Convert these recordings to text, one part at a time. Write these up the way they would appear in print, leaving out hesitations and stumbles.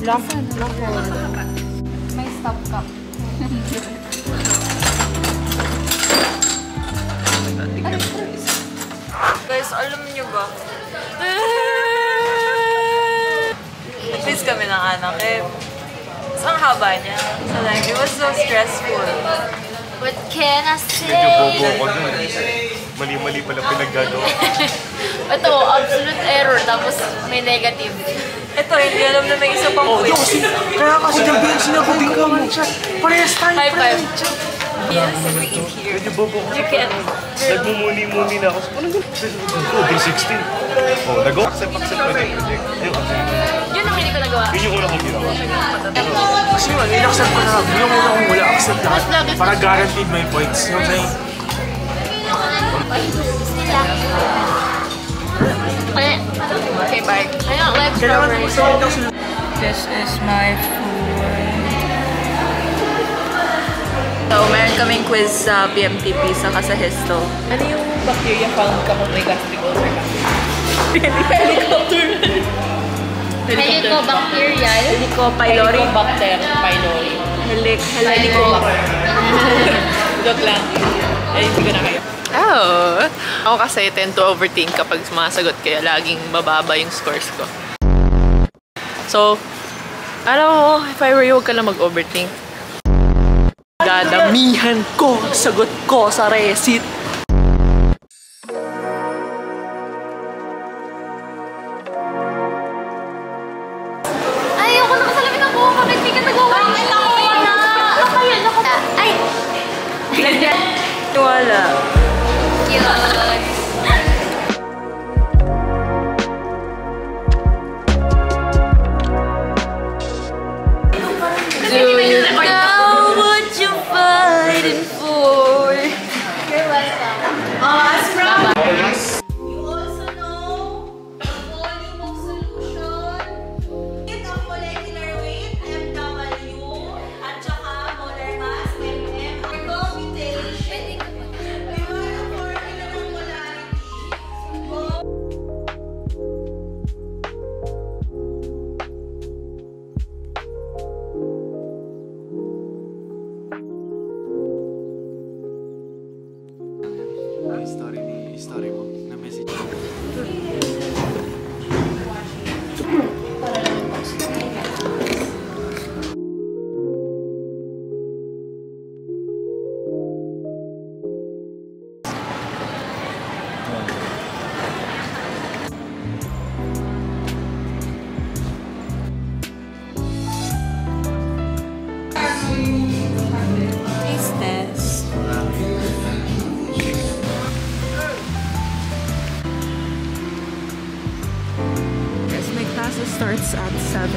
Lock may stop cup. Guys, alam niyo ba? Please kami ng anak eh. Ang haba niya. So like, it was so stressful. What can I say? Medyo bobo ako dun. Mali-mali pala pinaggagawa. Ito, absolute error. Tapos may negative. Ito, hindi alam na may isa pang quiz. Kaya kasi gabi sinagutin ka mo. Parehas tayo. High five. Yes, we eat here. Medyo bobo ako. You can. Nagmumuni-muni na ako. Anong gano'n? Day 16. Oh, nag-accept pa rin yung project. Yun ang hindi ko nagawa. Yun yung una kong ginawa. Kasi yun, in-accept ko na lang. Yung una kong wala accept lahat. Para guaranteed my points. Okay? Okay, bye. I don't like strawberries. This is my food. So, meron kaming quiz sa PMTP saka sa Histo. Ano yung bacteria found kapag may gastric ulcer ka? Helicopter. Helicobacterial. Helicopylori. Helicobacter pylori. Helicobacter. Joke lang. Ay, hindi ko na kayo. Oh, ako kasi tend to overthink kapag sumasagot kaya laging mababa yung scores ko. So, alam mo, if I were you, huwag ka lang mag-overthink. Dadamihan ko ang sagot ko sa recit. Ayoko na kasalamin ako. Bakit hindi ka nagawa? Ay! Wala. Do you know what you're fighting for? You're welcome. Bye-bye. You also know the volume of solution, ang molecular weight, MW, at saka molar mass, MM, ang computation. Di ba yung formula ng molarity? Story mo na message. Taste test. My class starts at 7.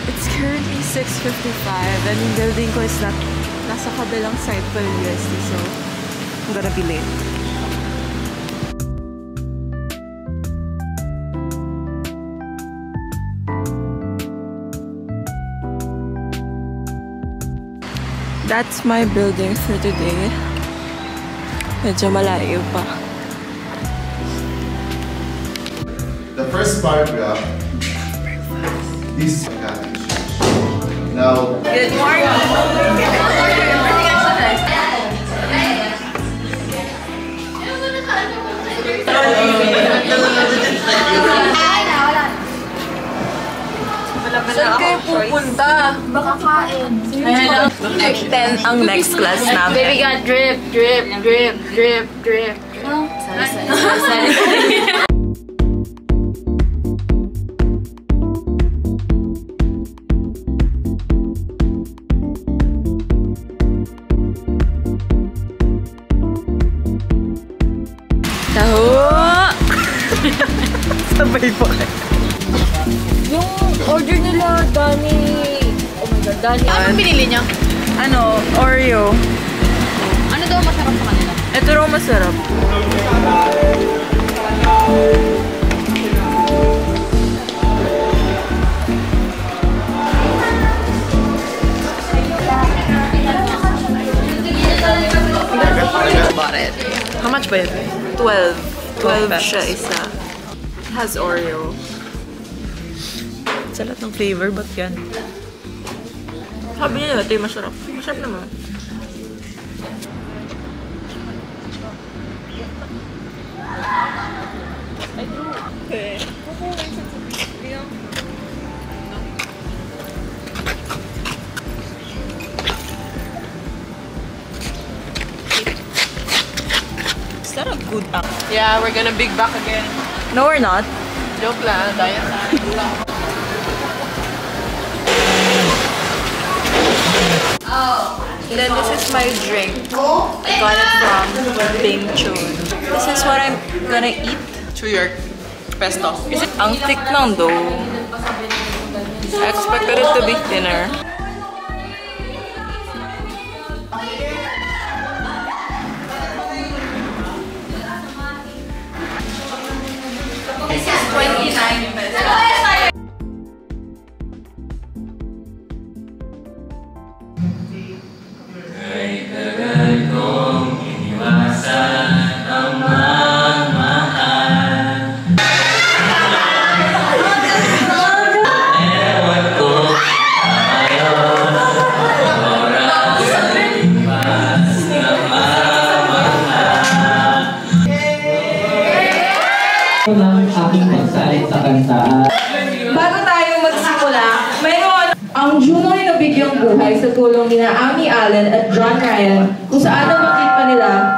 It's currently 6:55 and yung building ko is nasa kabilang side pa yung UST, so I'm gonna be late. That's my building for today. Medyo malayo pa. The first paragraph is now. Good morning! Saan kayo pupunta? Baka kain. Ayan, 10 ang next class namin. Baby got drip, drip, drip, drip, drip. Sorry. Taho! Sabay po. Yung order nila, Dani. Oh my God, Dani. Anong pinili niya? Ano? Oreo. Ano daw masarap sa kanila? Ito raw masarap. Bought it. How much ba yun? 12. 12 siya isa. It has Oreo. It's sa lahat ng flavor, but yan. Sabi nila, ito yung masarap. Masarap naman. Is that a good app? Yeah, we're gonna big back again. No, we're not. Joke lang, diet time. And then this is my drink. I got it from Bing Chun. This is what I'm gonna eat. Chuyok pesto. Is it ang thick lang though? I expected it to be thinner. This is 29 pesos. Ang aking pagsalit sa kanta. Bago tayo magsimula, mayroon ang Juno ay nabigyang buhay sa tulong ni Amy Allen at John Ryan kung saan nabanggit pa nila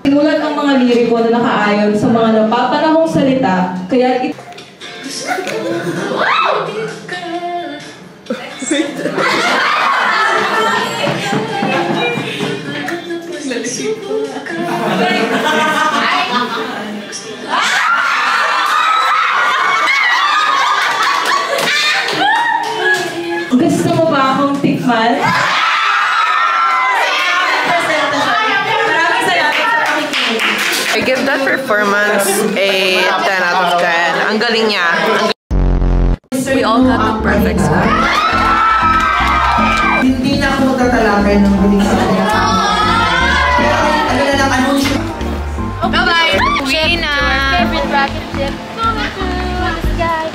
sinulat ang mga liriko na nakaayon sa mga napapanahong salita, kaya gusto mo ba akong tikman? Maraming salamat sa pakikinig. I give that performance a 10 out of 10. Ang galing niya. We all got the perfect score. Hindi na ako magtatalakay ng huling sa kanya. Pero ano na lang, ano siya? Bye-bye! Uwi na! Favorite rocket ship. Going through the sky.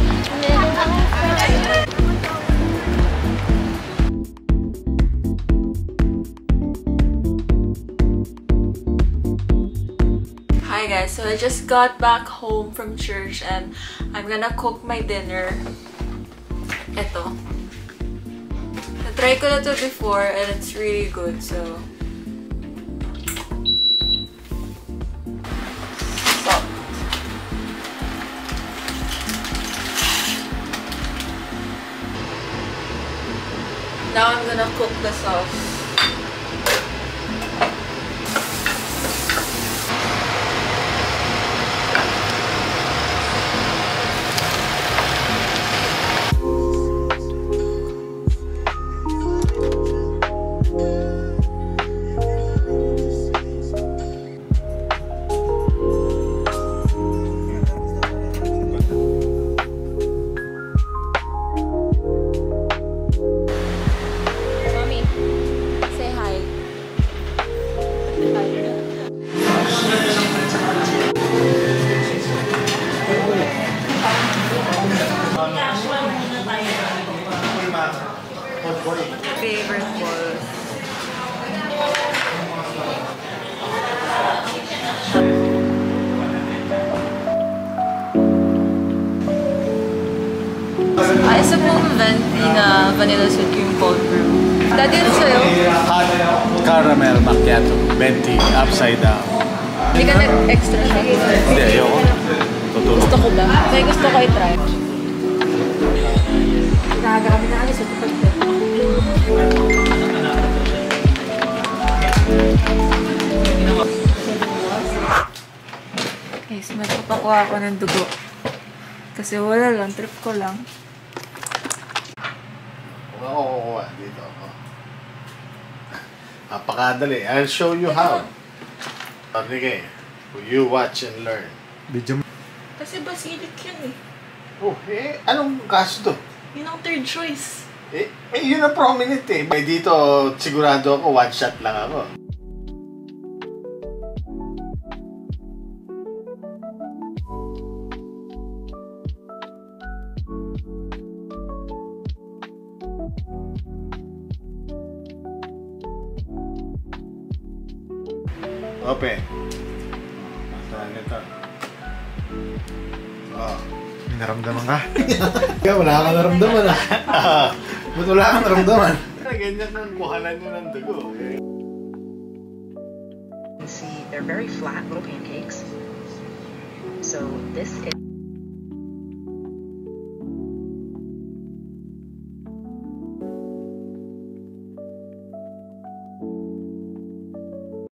Hi guys, so I just got back home from church and I'm gonna cook my dinner. Ito. Na-try ko na to before and it's really good, so... Salt. Now I'm gonna cook the sauce. Favorite balls. Isa pong venti na vanilla sweet cream cold brew. Dati yun sa'yo? Hot caramel macchiato, venti, upside down. Hindi ka nag-extra siya? Hindi, ayoko. Totoo. Gusto ko ba? May gusto ko i-try. Nakagrabe na alis ito pag guys, magpapakuha ako ng dugo. Kasi wala lang, trip ko lang. Oo, dito ako. Napakadali. I'll show you how. Okay. You watch and learn. Kasi basilic yun eh. Oh, anong kaso to? Yun ang third choice. Yun ang prominent eh. May dito, sigurado ako, one shot lang ako. Open. Masahan ito. Oh. May naramdaman ka? Kaya wala kang naramdaman ah. Ba't wala kang naramdaman? Ganyan ang kuhalan mo ng dugo. See, they're very flat little pancakes. So this is